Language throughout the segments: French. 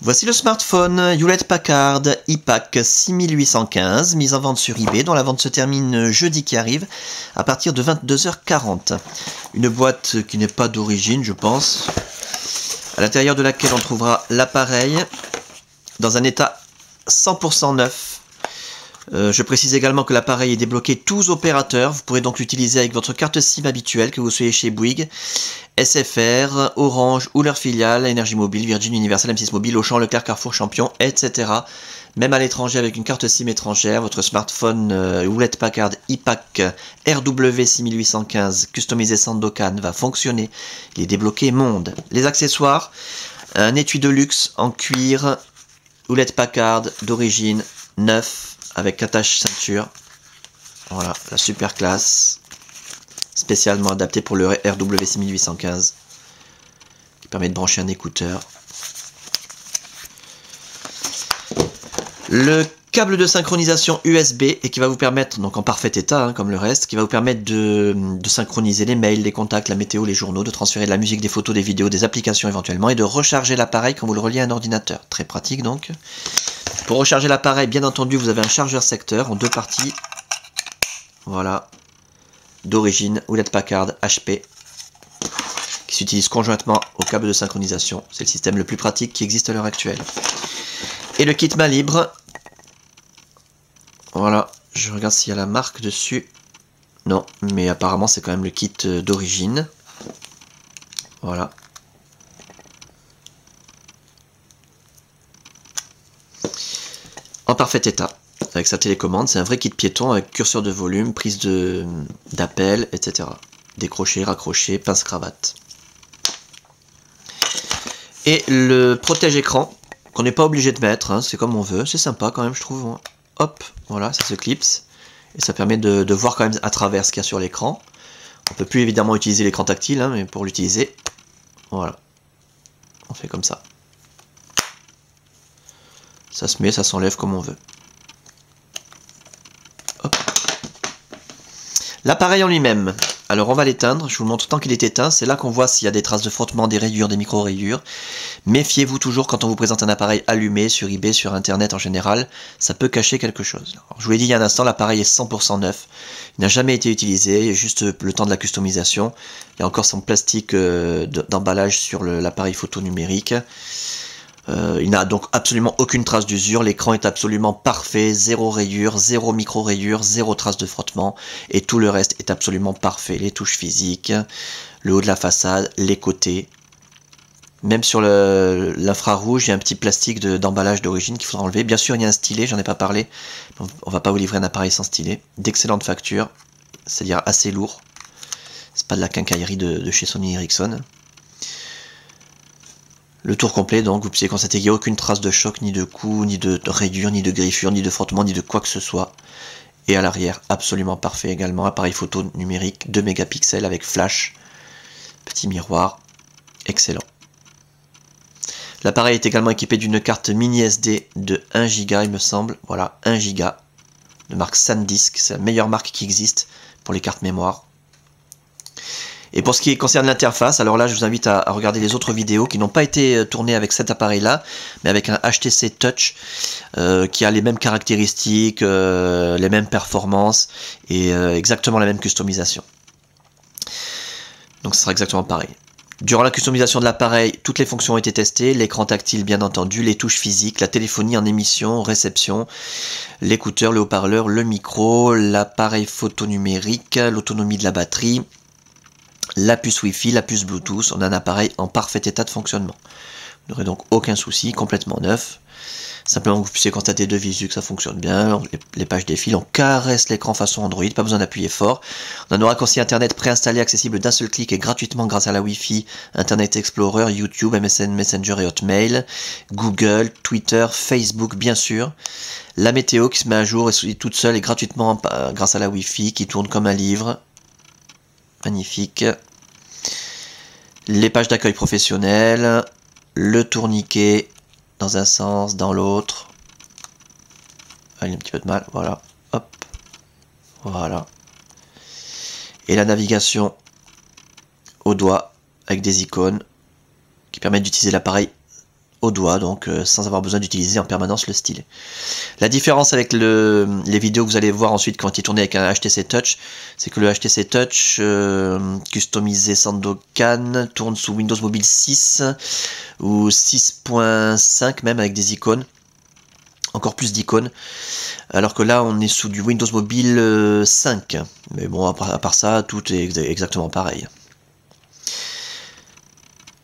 Voici le smartphone Hewlett-Packard iPac 6815, mis en vente sur eBay, dont la vente se termine jeudi qui arrive, à partir de 22h40. Une boîte qui n'est pas d'origine, je pense, à l'intérieur de laquelle on trouvera l'appareil dans un état 100% neuf. Je précise également que l'appareil est débloqué tous opérateurs. Vous pourrez donc l'utiliser avec votre carte SIM habituelle, que vous soyez chez Bouygues, SFR, Orange ou leur filiale, Énergie Mobile, Virgin, Universal, M6 Mobile, Auchan, Leclerc, Carrefour, Champion, etc. Même à l'étranger avec une carte SIM étrangère, votre smartphone Hewlett-Packard iPac RW 6815 customisé Sandokan va fonctionner. Il est débloqué monde. Les accessoires, un étui de luxe en cuir Hewlett-Packard d'origine neuf, avec attache ceinture. Voilà, la super classe. Spécialement adapté pour le RW 6815. Qui permet de brancher un écouteur. Le câble de synchronisation USB et qui va vous permettre, donc en parfait état, hein, comme le reste, qui va vous permettre de synchroniser les mails, les contacts, la météo, les journaux, de transférer de la musique, des photos, des vidéos, des applications éventuellement, et de recharger l'appareil quand vous le reliez à un ordinateur. Très pratique donc. Pour recharger l'appareil, bien entendu, vous avez un chargeur secteur en deux parties. Voilà. D'origine, Hewlett-Packard HP. Qui s'utilise conjointement au câble de synchronisation. C'est le système le plus pratique qui existe à l'heure actuelle. Et le kit main libre. Voilà. Je regarde s'il y a la marque dessus. Non, mais apparemment c'est quand même le kit d'origine. Voilà. En parfait état, avec sa télécommande, c'est un vrai kit piéton avec curseur de volume, prise d'appel, etc. Décroché, raccroché, pince-cravate. Et le protège-écran, qu'on n'est pas obligé de mettre, hein, c'est comme on veut, c'est sympa quand même je trouve. Hein. Hop, voilà, ça se clipse, et ça permet de voir quand même à travers ce qu'il y a sur l'écran. On peut plus évidemment utiliser l'écran tactile, hein, mais pour l'utiliser, voilà, on fait comme ça. Ça se met, ça s'enlève comme on veut. L'appareil en lui-même, alors on va l'éteindre, je vous montre tant qu'il est éteint, c'est là qu'on voit s'il y a des traces de frottement, des rayures, des micro-rayures. Méfiez-vous toujours quand on vous présente un appareil allumé sur eBay, sur internet en général, ça peut cacher quelque chose. Alors, je vous l'ai dit il y a un instant, l'appareil est 100% neuf, il n'a jamais été utilisé, il y a juste le temps de la customisation. Il y a encore son plastique d'emballage sur l'appareil photo numérique. Il n'a donc absolument aucune trace d'usure, l'écran est absolument parfait, zéro rayure, zéro micro-rayure, zéro trace de frottement, et tout le reste est absolument parfait, les touches physiques, le haut de la façade, les côtés. Même sur l'infrarouge, il y a un petit plastique d'emballage d'origine qu'il faudra enlever. Bien sûr, il y a un stylet, j'en ai pas parlé, on va pas vous livrer un appareil sans stylet. D'excellente facture, c'est-à-dire assez lourd, c'est pas de la quincaillerie de chez Sony Ericsson. Le tour complet, donc vous puissiez constater qu'il n'y a aucune trace de choc, ni de coup, ni de rayure, ni de griffure, ni de frottement, ni de quoi que ce soit. Et à l'arrière, absolument parfait également. Appareil photo numérique, 2 mégapixels avec flash. Petit miroir, excellent. L'appareil est également équipé d'une carte mini SD de 1 Go, il me semble. Voilà, 1 Go. De marque SanDisk, c'est la meilleure marque qui existe pour les cartes mémoire. Et pour ce qui concerne l'interface, alors là je vous invite à regarder les autres vidéos qui n'ont pas été tournées avec cet appareil là, mais avec un HTC Touch qui a les mêmes caractéristiques, les mêmes performances et exactement la même customisation. Donc ce sera exactement pareil. Durant la customisation de l'appareil, toutes les fonctions ont été testées, l'écran tactile bien entendu, les touches physiques, la téléphonie en émission, réception, l'écouteur, le haut-parleur, le micro, l'appareil photo numérique, l'autonomie de la batterie, la puce Wi-Fi, la puce Bluetooth, on a un appareil en parfait état de fonctionnement. Vous n'aurez donc aucun souci, complètement neuf. Simplement que vous puissiez constater de visu que ça fonctionne bien, les pages défilent, on caresse l'écran façon Android, pas besoin d'appuyer fort. On a un raccourci internet préinstallé, accessible d'un seul clic et gratuitement grâce à la Wi-Fi, Internet Explorer, YouTube, MSN Messenger et Hotmail, Google, Twitter, Facebook bien sûr. La météo qui se met à jour et toute seule et gratuitement grâce à la Wi-Fi, qui tourne comme un livre. Magnifique. Les pages d'accueil professionnel, le tourniquet dans un sens, dans l'autre. Ah, il y a un petit peu de mal, voilà. Hop. Voilà. Et la navigation au doigt avec des icônes qui permettent d'utiliser l'appareil au doigt, donc sans avoir besoin d'utiliser en permanence le stylet. La différence avec les vidéos que vous allez voir ensuite quand il est tourné avec un HTC Touch, c'est que le HTC Touch customisé Sandokan tourne sous Windows Mobile 6 ou 6.5 même avec des icônes, encore plus d'icônes, alors que là on est sous du Windows Mobile 5. Mais bon, à part ça, tout est exactement pareil.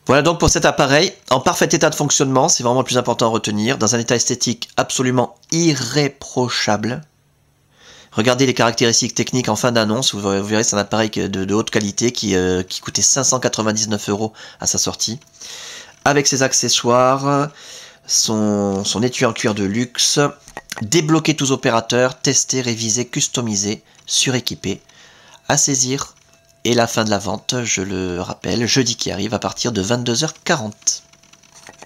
Voilà donc pour cet appareil, en parfait état de fonctionnement, c'est vraiment le plus important à retenir, dans un état esthétique absolument irréprochable. Regardez les caractéristiques techniques en fin d'annonce, vous verrez c'est un appareil de haute qualité qui coûtait 599 € à sa sortie. Avec ses accessoires, son étui en cuir de luxe, débloquer tous opérateurs, tester, réviser, customiser, suréquipé, à saisir. Et la fin de la vente, je le rappelle, jeudi qui arrive à partir de 22h40.